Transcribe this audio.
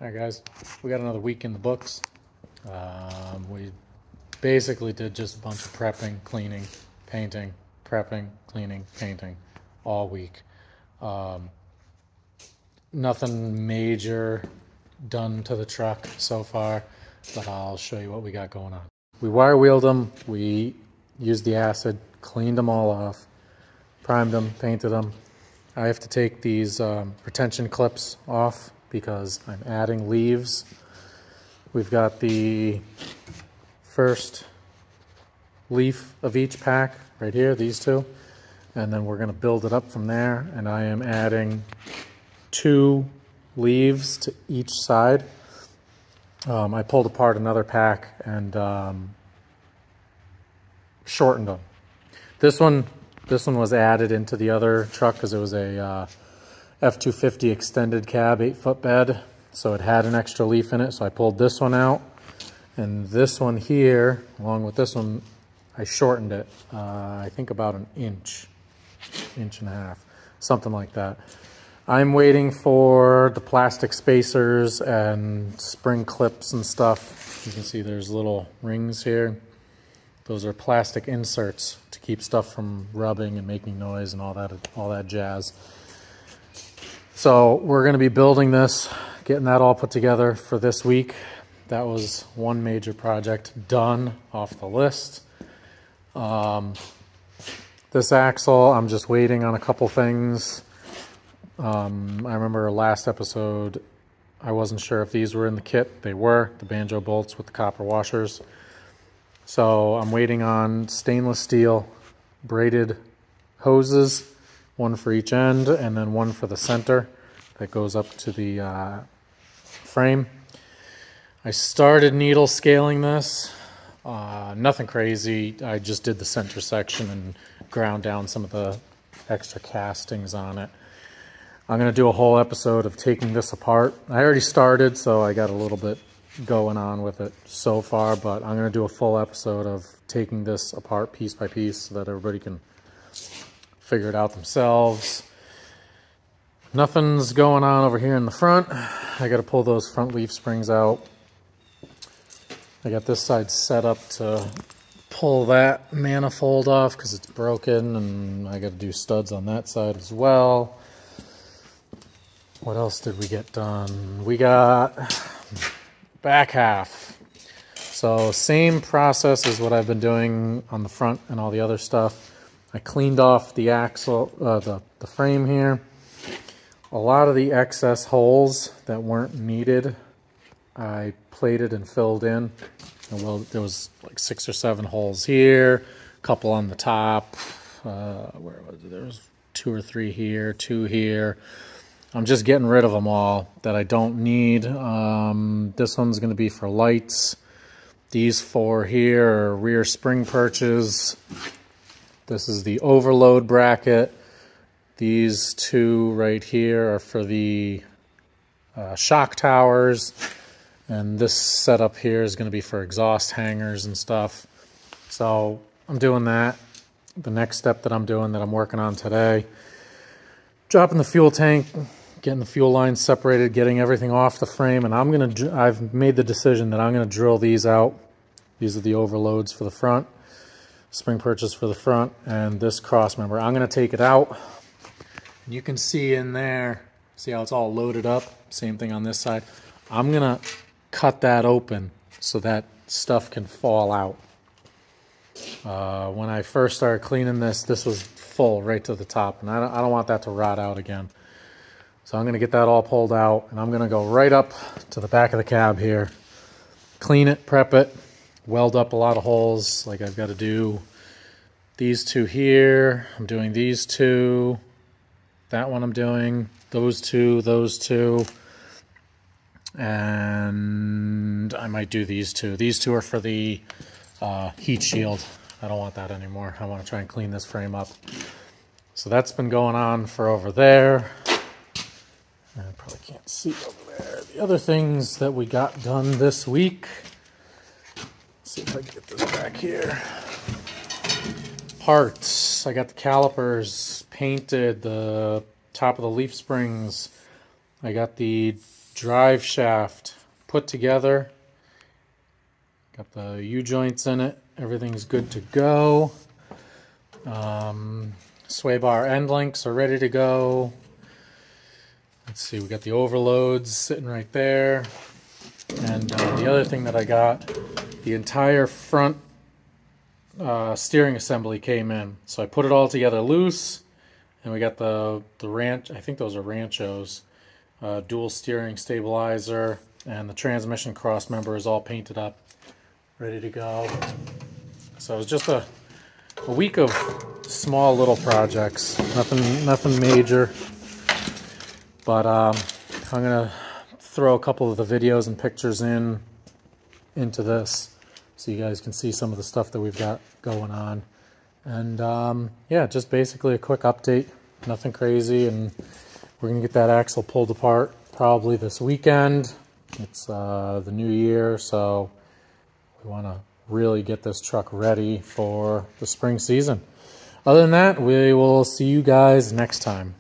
Alright guys, we got another week in the books. We basically did just a bunch of prepping, cleaning, painting, prepping, cleaning, painting all week. Nothing major done to the truck so far, but I'll show you what we got going on. We wire wheeled them, we used the acid, cleaned them all off, primed them, painted them. I have to take these retention clips off because I'm adding leaves. We've got the first leaf of each pack right here, these two, and then we're going to build it up from there, and I am adding 2 leaves to each side. I pulled apart another pack and shortened them. This one was added into the other truck because it was a F250 extended cab 8-foot bed, so it had an extra leaf in it, so I pulled this one out, and this one here along with this one I shortened it I think about an inch and a half, something like that. I'm waiting for the plastic spacers and spring clips and stuff. You can see there's little rings here. Those are plastic inserts to keep stuff from rubbing and making noise and all that jazz. So we're going to be building this, getting that all put together for this week. That was one major project done off the list. This axle, I'm just waiting on a couple things. I remember last episode, I wasn't sure if these were in the kit. They were, the banjo bolts with the copper washers. So I'm waiting on stainless steel braided hoses, one for each end and then one for the center that goes up to the frame. I started needle scaling this. Nothing crazy. I just did the center section and ground down some of the extra castings on it. I'm going to do a whole episode of taking this apart. I already started, so I got a little bit going on with it so far, but I'm going to do a full episode of taking this apart piece by piece so that everybody can figure it out themselves. Nothing's going on over here in the front. I got to pull those front leaf springs out. I got this side set up to pull that manifold off because it's broken, and I got to do studs on that side as well. What else did we get done? We got back half. So same process as what I've been doing on the front and all the other stuff. I cleaned off the axle, the frame here. A lot of the excess holes that weren't needed, I plated and filled in. And well, there was like 6 or 7 holes here, a couple on the top. Where was it? There was 2 or 3 here, 2 here. I'm just getting rid of them all that I don't need. This one's going to be for lights. These 4 here are rear spring perches. This is the overload bracket. These 2 right here are for the shock towers. And this setup here is going to be for exhaust hangers and stuff. So I'm doing that. The next step that I'm doing, that I'm working on today, dropping the fuel tank, getting the fuel lines separated, getting everything off the frame, and I've made the decision that I'm going to drill these out. These are the overloads for the front, spring perches for the front, and this cross member. I'm going to take it out. You can see in there, see how it's all loaded up? Same thing on this side. I'm going to cut that open so that stuff can fall out. When I first started cleaning this was full right to the top, and I don't want that to rot out again. So I'm going to get that all pulled out, and I'm going to go right up to the back of the cab here, clean it, prep it, weld up a lot of holes. Like I've got to do these 2 here. I'm doing these 2. That one I'm doing. Those 2. And I might do these 2. These 2 are for the heat shield. I don't want that anymore. I want to try and clean this frame up. So that's been going on for over there. I probably can't see over there. The other things that we got done this week. Let's see if I can get this back here. Parts. I got the calipers painted, the top of the leaf springs. I got the drive shaft put together. Got the U-joints in it. Everything's good to go. Sway bar end links are ready to go. Let's see, we got the overloads sitting right there. And the other thing that I got, the entire front steering assembly came in. So I put it all together loose, and we got the ranch, I think those are Ranchos, dual steering stabilizer, and the transmission cross member is all painted up, ready to go. So it was just a week of small little projects, nothing major. But I'm gonna throw a couple of the videos and pictures into this, so you guys can see some of the stuff that we've got going on. And yeah, just basically a quick update, nothing crazy, and we're gonna get that axle pulled apart probably this weekend. It's the new year, so we want to really get this truck ready for the spring season. Other than that, we will see you guys next time.